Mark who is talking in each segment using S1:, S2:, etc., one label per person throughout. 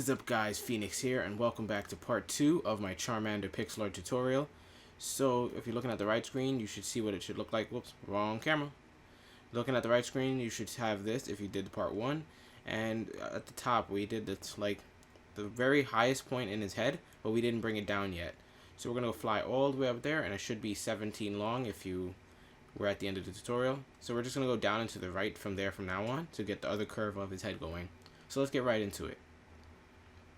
S1: is up, guys? Phoenix here, and welcome back to part 2 of my Charmander pixel art tutorial. So if you're looking at the right screen, you should see what it should look like. Whoops, wrong camera. Looking at the right screen, you should have this if you did the part 1. And at the top, we did this, like, the very highest point in his head, but we didn't bring it down yet. So we're going to fly all the way up there, and it should be 17 long if you were at the end of the tutorial. So we're just going to go down and to the right from there from now on to get the other curve of his head going. So let's get right into it.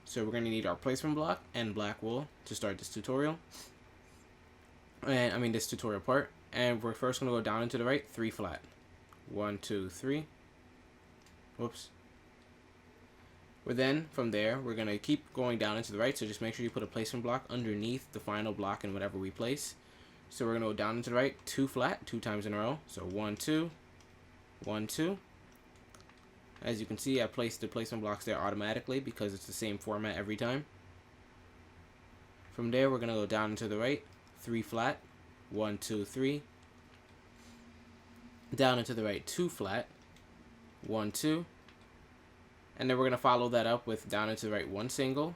S1: So we're going to need our placement block and black wool to start this tutorial. This tutorial part. And we're first going to go down and to the right, 3 flat. 1, 2, 3. Whoops. Then from there, we're going to keep going down and to the right. So just make sure you put a placement block underneath the final block in whatever we place. So we're going to go down and to the right, 2 flat, 2 times in a row. So 1, 2, 1, 2. As you can see, I placed the placement blocks there automatically because it's the same format every time. From there, we're going to go down and to the right, 3 flat, 1, 2, 3. Down and to the right, 2 flat, 1, 2. And then we're going to follow that up with down and to the right, 1 single,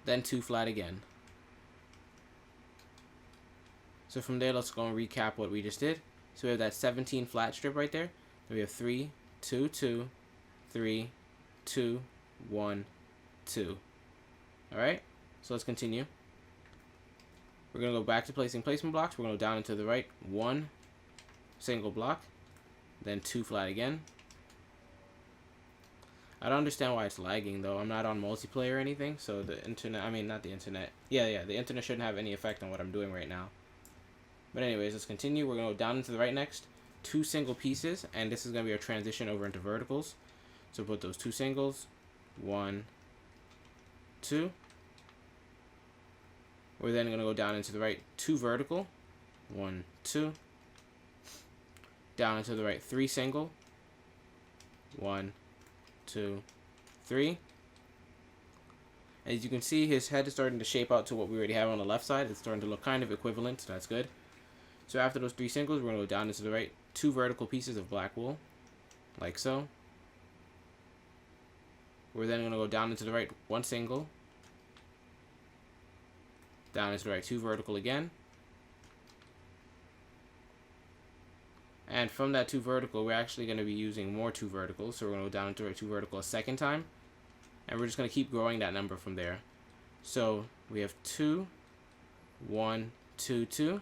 S1: then 2 flat again. So from there, let's go and recap what we just did. So we have that 17 flat strip right there. Then we have 3, 2, 2, 3, 2, 1, 2. Alright, so let's continue. We're going to go back to placing placement blocks. We're going to go down and to the right, 1 single block, then 2 flat again. I don't understand why it's lagging though. I'm not on multiplayer or anything, so the internet, not the internet. Yeah, the internet shouldn't have any effect on what I'm doing right now. But anyways, let's continue. We're going to go down and to the right next. 2 single pieces, and this is going to be our transition over into verticals. So put those 2 singles, 1, 2. We're then going to go down into the right, 2 vertical, 1, 2. Down into the right, 3 single, 1, 2, 3. As you can see, his head is starting to shape out to what we already have on the left side. It's starting to look kind of equivalent, so that's good. So after those 3 singles, we're going to go down into the right, 2 vertical pieces of black wool, like so. We're then going to go down into the right, 1 single, down into the right, 2 vertical again. And from that 2 vertical, we're actually going to be using more 2 verticals. So we're going to go down into the right, 2 vertical a second time. And we're just going to keep growing that number from there. So we have 2, 1, 2, 2.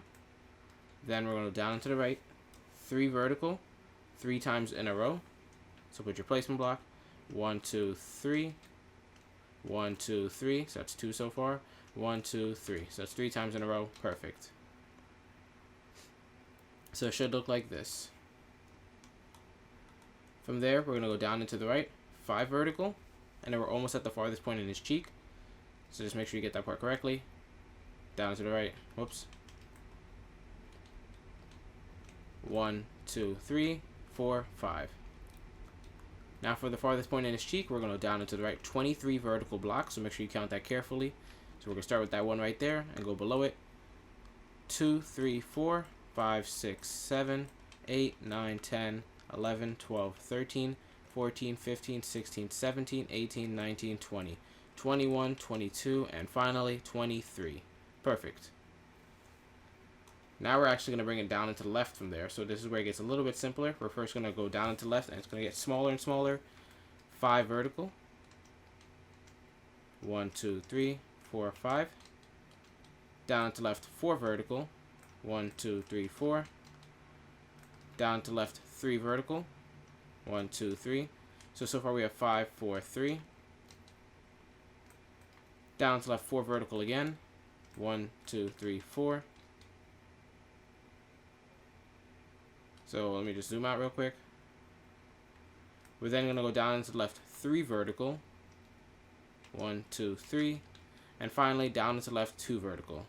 S1: Then we're going to go down into the right, 3 vertical, 3 times in a row. So put your placement block, 1, 2, 3, 1, 2, 3. So that's 2 so far. 1, 2, 3. So that's 3 times in a row. Perfect. So it should look like this. From there, we're going to go down into the right, 5 vertical, and then we're almost at the farthest point in his cheek. So just make sure you get that part correctly. Down to the right. Whoops. 1, 2, 3, 4, 5. Now for the farthest point in his cheek, we're going to go down into the right, 23 vertical blocks, so make sure you count that carefully. So we're going to start with that one right there and go below it. 2, 3, 4, 5, 6, 7, 8, 9, 10, 11, 12, 13, 14, 15, 16, 17, 18, 19, 20, 21, 22, and finally 23. Perfect. Now we're actually going to bring it down into the left from there. So this is where it gets a little bit simpler. We're first going to go down into the left, and it's going to get smaller and smaller. 5 vertical. 1, 2, 3, 4, 5. Down to left, 4 vertical. 1, 2, 3, 4. Down to left, 3 vertical. 1, 2, 3. So far we have 5, 4, 3. Down to left, 4 vertical again. 1, 2, 3, 4. So let me just zoom out real quick. We're then going to go down into the left, 3 vertical. 1, 2, 3. And finally down into the left, 2 vertical.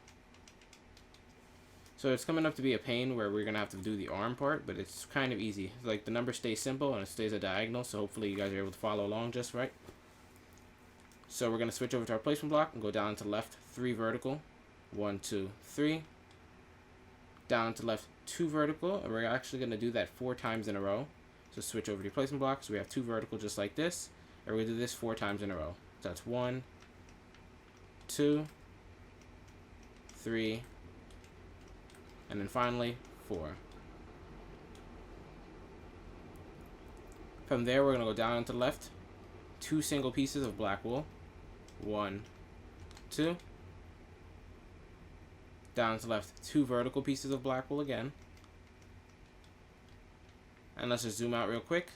S1: So it's coming up to be a pain where we're going to have to do the arm part, but it's kind of easy. Like the number stays simple and it stays a diagonal, so hopefully you guys are able to follow along just right. So we're going to switch over to our placement block and go down to left, 3 vertical. 1, 2, 3. Down to left, 2 vertical, and we're actually going to do that 4 times in a row. So switch over to your placement block. So we have 2 vertical just like this. And we're going to do this 4 times in a row. So that's 1, 2, 3, and then finally 4. From there, we're going to go down and to the left. 2 single pieces of black wool. 1, 2. Down to the left, 2 vertical pieces of black wool again. And let's just zoom out real quick.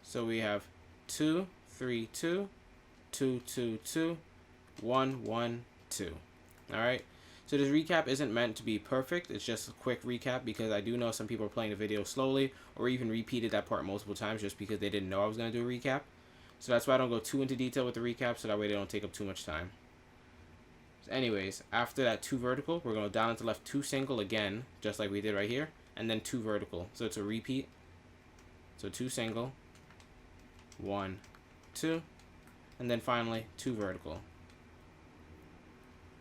S1: So we have 2, 3, 2, 2, 2, 2, 1, 1, 2. Alright? So this recap isn't meant to be perfect. It's just a quick recap because I do know some people are playing the video slowly or even repeated that part multiple times just because they didn't know I was going to do a recap. So that's why I don't go too into detail with the recap, so that way they don't take up too much time. So anyways, after that 2 vertical, we're going to go down and to left 2 single again, just like we did right here, and then 2 vertical. So it's a repeat. So 2 single, 1, 2, and then finally 2 vertical.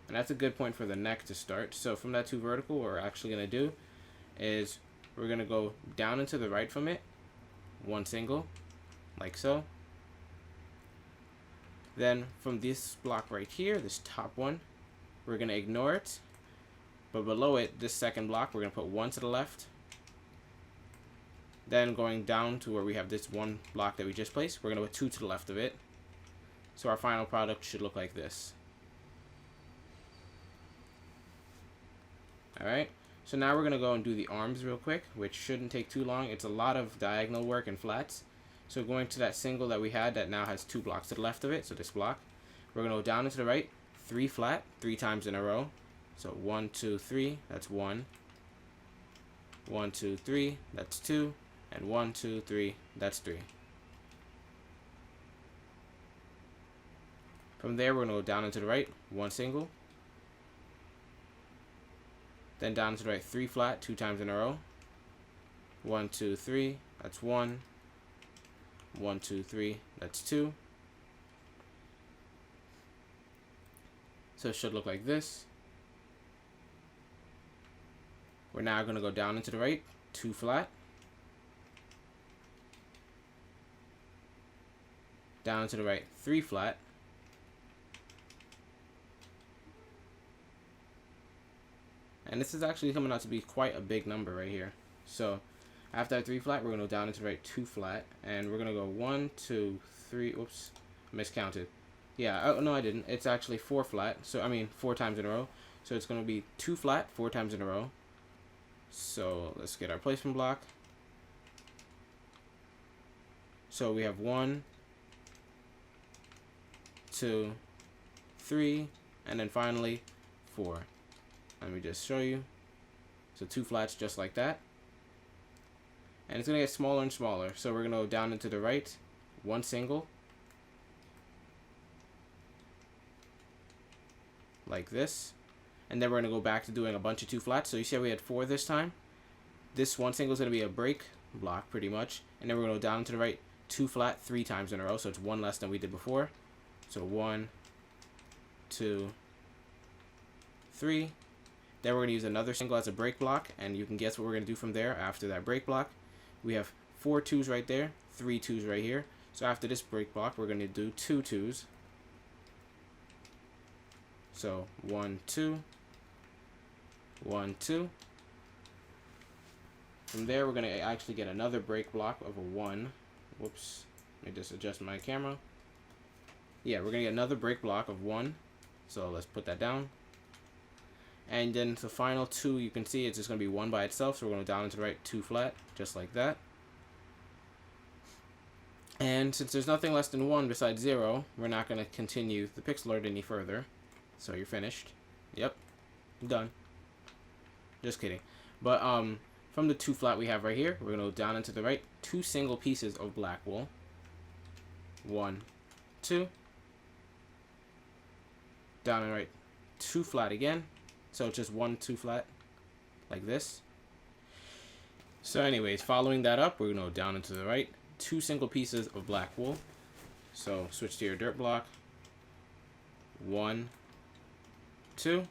S1: And that's a good point for the neck to start. So from that 2 vertical, what we're actually going to do is we're going to go down and to the right from it, 1 single, like so. Then from this block right here, this top one, we're going to ignore it. But below it, this second block, we're going to put 1 to the left. Then going down to where we have this 1 block that we just placed, we're going to put 2 to the left of it. So our final product should look like this. Alright, so now we're going to go and do the arms real quick, which shouldn't take too long. It's a lot of diagonal work and flats. So going to that single that we had that now has 2 blocks to the left of it, so this block, we're going to go down and to the right, 3 flat, 3 times in a row. So 1, 2, 3, that's 1. 1, 2, 3, that's 2. And 1, 2, 3, that's 3. From there, we're going to go down and to the right, 1 single. Then down to the right, 3 flat, 2 times in a row. 1, 2, 3, that's 1. 1, 2, 3, that's 2. So it should look like this. We're now going to go down and to the right, 2 flat. Down to the right, 3 flat. And this is actually coming out to be quite a big number right here. So after that 3 flat, we're going to go down into the right 2 flat. And we're going to go 1, 2, 3. Oops, miscounted. Yeah, oh, no, I didn't. It's actually 4 flat. So, I mean, 4 times in a row. So it's going to be 2 flat, 4 times in a row. So let's get our placement block. So we have 1, 2, 3, and then finally 4. Let me just show you. So 2 flats just like that. And it's going to get smaller and smaller. So we're going to go down into the right, 1 single. Like this. And then we're going to go back to doing a bunch of 2 flats. So you see how we had 4 this time? This 1 single is going to be a break block pretty much. And then we're going to go down to the right, 2 flat 3 times in a row. So it's 1 less than we did before. So 1, 2, 3. Then we're going to use another single as a break block, and you can guess what we're going to do from there after that break block. We have 4 2s right there, 3 2s right here. So after this break block, we're going to do 2 2s. So 1, 2, 1, 2. From there, we're going to actually get another break block of a 1. Whoops, let me just adjust my camera. Yeah, we're going to get another break block of 1. So let's put that down. And then the final 2, you can see it's just going to be 1 by itself. So we're going to go down into the right, 2 flat, just like that. And since there's nothing less than 1 besides 0, we're not going to continue the pixel art any further. So you're finished. Yep, done. Just kidding. But from the 2 flat we have right here, we're going to go down into the right, 2 single pieces of black wool. 1, 2. Down and right, 2 flat again. So it's just 1, 2 flat, like this. So anyways, following that up, we're going to go down into the right, 2 single pieces of black wool. So switch to your dirt block. 1, 2.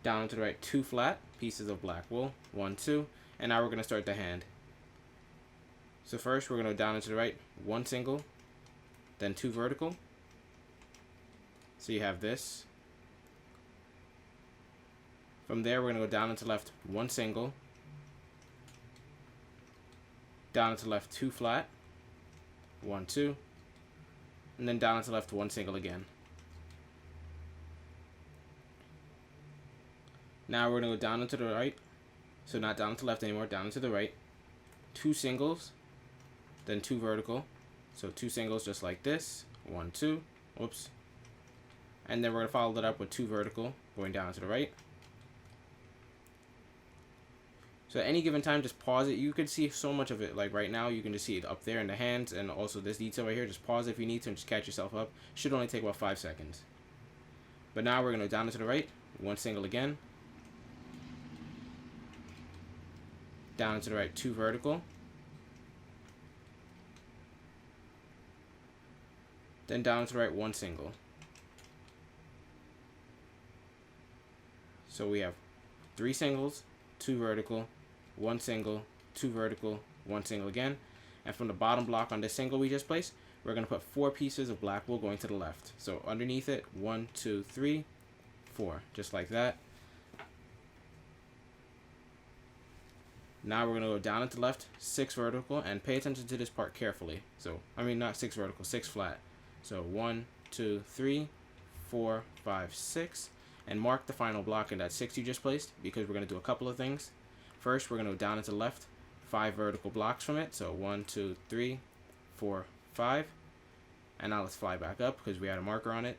S1: Down into the right, 2 flat pieces of black wool. 1, 2. And now we're going to start the hand. So first we're going to go down and to the right, one single, then two vertical. So you have this. From there, we're going to go down and to the left, one single, down and to the left, two flat, one, two, and then down and to the left, one single again. Now we're going to go down and to the right, so not down and to the left anymore, down and to the right, two singles, then two vertical, so two singles just like this, one, two, whoops, and then we're going to follow that up with two vertical, going down to the right. So at any given time, just pause it. You could see so much of it. Like right now, you can just see it up there in the hands, and also this detail right here. Just pause it if you need to and just catch yourself up. Should only take about 5 seconds. But now we're going to go down and to the right, one single again. Down and to the right, two vertical. Then down and to the right, one single. So we have three singles, two vertical, one single, two vertical, one single again. And from the bottom block on this single we just placed, we're going to put 4 pieces of black wool going to the left. So underneath it, 1, 2, 3, 4, just like that. Now we're going to go down and to the left, 6 vertical, and pay attention to this part carefully. So, I mean not 6 vertical, 6 flat. So 1, 2, 3, 4, 5, 6. And mark the final block in that 6 you just placed, because we're going to do a couple of things. First, we're going to go down and to the left, 5 vertical blocks from it. So 1, 2, 3, 4, 5. And now let's fly back up because we had a marker on it.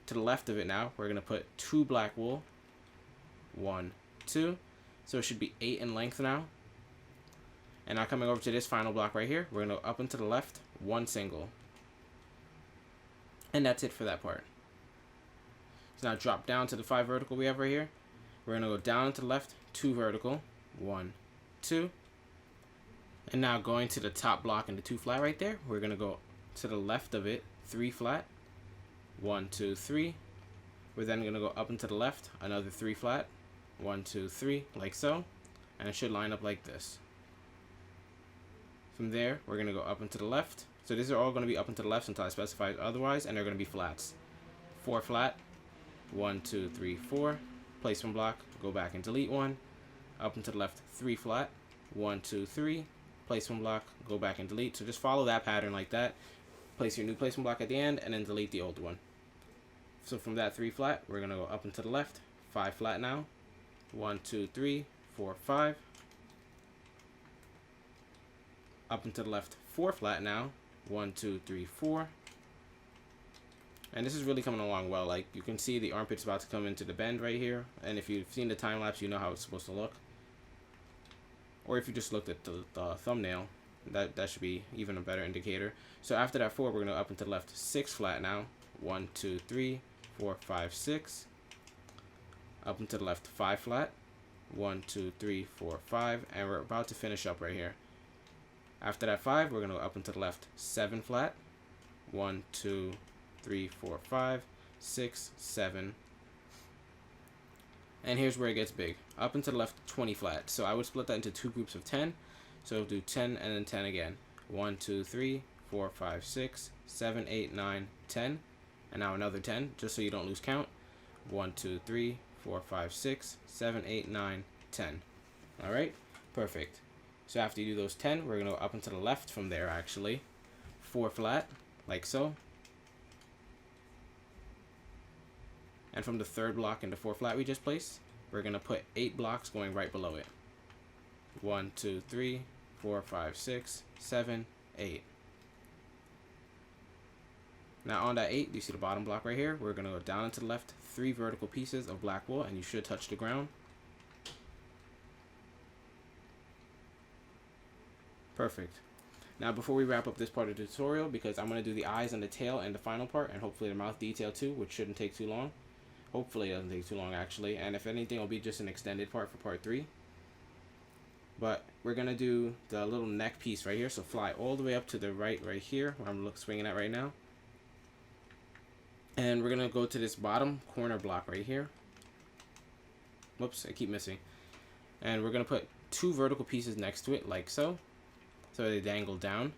S1: To the left of it now, we're going to put 2 black wool. 1, 2. So it should be 8 in length now. And now coming over to this final block right here, we're going to go up and to the left, 1 single. And that's it for that part. So now drop down to the 5 vertical we have right here. We're going to go down and to the left, 2 vertical, 1, 2. And now going to the top block and the 2 flat right there, we're going to go to the left of it, 3 flat, 1, 2, 3. We're then going to go up and to the left, another 3 flat, 1, 2, 3, like so. And it should line up like this. From there, we're going to go up and to the left. So these are all going to be up and to the left until I specify otherwise, and they're going to be flats. 4 flat, 1, 2, 3, 4. Place one block, go back and delete one. Up and to the left, 3 flat, 1, 2, 3. Place one block, go back and delete. So just follow that pattern like that. Place your new placement block at the end, and then delete the old one. So from that 3 flat, we're going to go up and to the left, 5 flat now. 1, 2, 3, 4, 5. Up and to the left, 4 flat now. 1, 2, 3, 4. And this is really coming along well. Like, you can see the armpit's about to come into the bend right here. And if you've seen the time lapse, you know how it's supposed to look. Or if you just looked at the thumbnail, that should be even a better indicator. So after that 4, we're going to up and to the left, 6 flat now. 1, 2, 3, 4, 5, 6. Up and to the left, 5 flat. 1, 2, 3, 4, 5. And we're about to finish up right here. After that 5, we're going to go up and to the left, 7 flat. 1, 2, 3, 4, 5, 6, 7. And here's where it gets big. Up and to the left, 20 flat. So I would split that into 2 groups of 10. So do 10 and then 10 again. 1, 2, 3, 4, 5, 6, 7, 8, 9, 10. And now another 10, just so you don't lose count. 1, 2, 3, 4, 5, 6, 7, 8, 9, 10. Alright? Perfect. So after you do those 10, we're going to go up and to the left from there, actually. 4 flat, like so. And from the 3rd block into 4 flat we just placed, we're going to put 8 blocks going right below it. 1, 2, 3, 4, 5, 6, 7, 8. Now on that 8, you see the bottom block right here. We're going to go down and to the left, 3 vertical pieces of black wool, and you should touch the ground. Perfect. Now before we wrap up this part of the tutorial, because I'm going to do the eyes and the tail and the final part, and hopefully the mouth detail too, which shouldn't take too long. Hopefully it doesn't take too long actually, and if anything it'll be just an extended part for part 3. But we're going to do the little neck piece right here, so fly all the way up to the right here, where I'm swinging at right now. And we're going to go to this bottom corner block right here. Whoops, I keep missing. And we're going to put 2 vertical pieces next to it, like so. so they dangle down.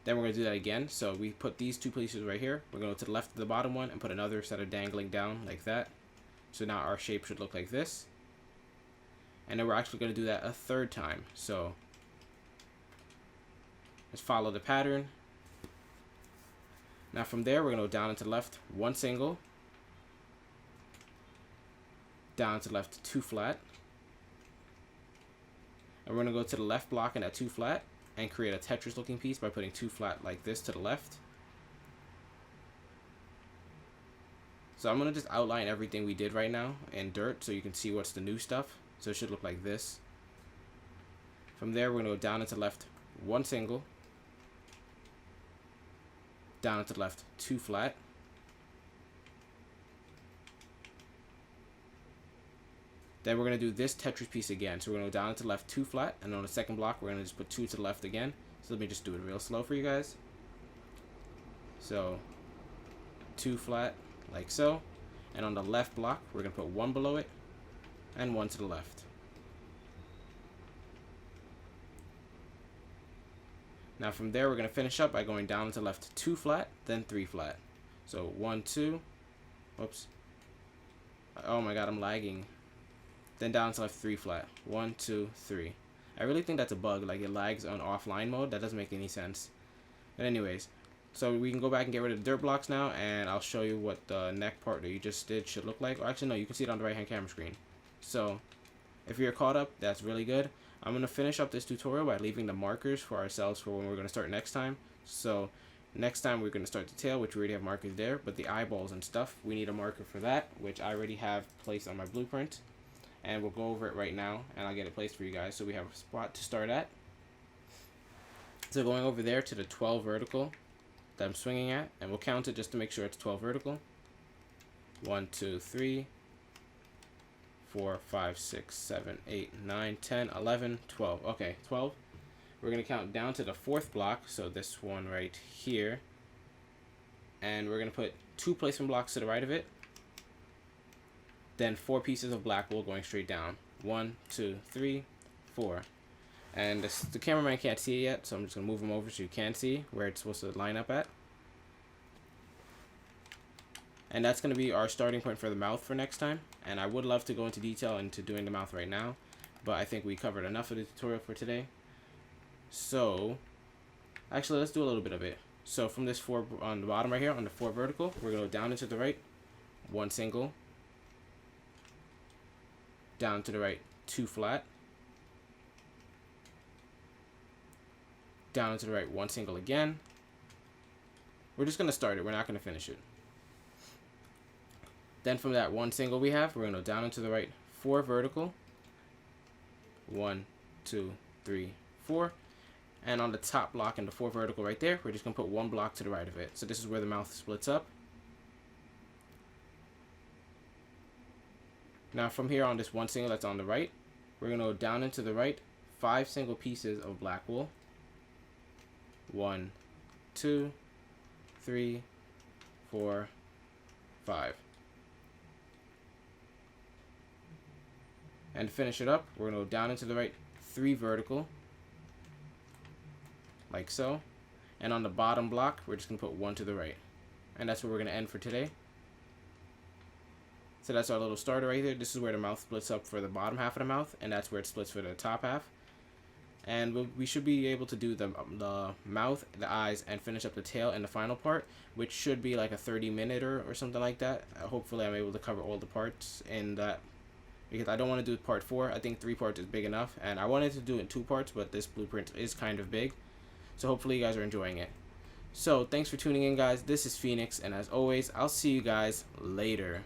S1: Then we're going to do that again. So we put these two pieces right here. We're going to go to the left of the bottom one and put another set of dangling down like that. So now our shape should look like this. And then we're actually going to do that a third time. So let's follow the pattern. Now from there, we're going to go down and to the left, one single. Down to the left, two flat. And we're going to go to the left block in that two flat and create a Tetris looking piece by putting two flat like this to the left. So I'm going to just outline everything we did right now in dirt so you can see what's the new stuff. So it should look like this. From there, we're going to go down and to the left, one single. Down and to the left, two flat. Then we're going to do this Tetris piece again. So we're going to go down and to the left, two flat. And on the second block, we're going to just put two to the left again. So let me just do it real slow for you guys. So two flat, like so. And on the left block, we're going to put one below it and one to the left. Now from there, we're going to finish up by going down and to the left, two flat, then three flat. So one, two. Whoops. Oh my god, I'm lagging. Then down to left, three flat. One, two, three. I really think that's a bug. Like, it lags on offline mode. That doesn't make any sense. But anyways, so we can go back and get rid of the dirt blocks now, and I'll show you what the neck part that you just did should look like. Or actually, no, you can see it on the right-hand camera screen. So if you're caught up, that's really good. I'm going to finish up this tutorial by leaving the markers for ourselves for when we're going to start next time. So next time we're going to start the tail, which we already have markers there, but the eyeballs and stuff, we need a marker for that, which I already have placed on my blueprint. And we'll go over it right now, and I'll get it placed for you guys so we have a spot to start at. So going over there to the 12 vertical that I'm swinging at, and we'll count it just to make sure it's 12 vertical. 1, 2, 3, 4, 5, 6, 7, 8, 9, 10, 11, 12. Okay, 12. We're going to count down to the fourth block, so this one right here. And we're going to put two placement blocks to the right of it. Then 4 pieces of black wool going straight down. 1, 2, 3, 4. And the cameraman can't see it yet, so I'm just going to move him over so you can see where it's supposed to line up at. And that's going to be our starting point for the mouth for next time. And I would love to go into detail into doing the mouth right now, but I think we covered enough of the tutorial for today. So, actually, let's do a little bit of it. So from this 4 on the bottom right here, on the 4 vertical, we're going to go down into the right, one single. Down to the right, two flat. Down to the right, one single again. We're just going to start it. We're not going to finish it. Then from that one single we have, we're going to go down into the right, 4 vertical. 1, 2, 3, 4. And on the top block in the 4 vertical right there, we're just going to put one block to the right of it. So this is where the mouth splits up. Now from here on this one single that's on the right, we're going to go down into the right, 5 single pieces of black wool. 1, 2, 3, 4, 5. And to finish it up, we're going to go down into the right, 3 vertical, like so. And on the bottom block, we're just going to put 1 to the right. And that's where we're going to end for today. So that's our little starter right there. This is where the mouth splits up for the bottom half of the mouth, and that's where it splits for the top half. And we should be able to do the mouth, the eyes, and finish up the tail in the final part, which should be like a 30-minute or something like that. Hopefully I'm able to cover all the parts in that, because I don't want to do part 4. I think 3 parts is big enough, and I wanted to do it in 2 parts, but this blueprint is kind of big. So hopefully you guys are enjoying it. So thanks for tuning in, guys. This is Phoenix, and as always, I'll see you guys later.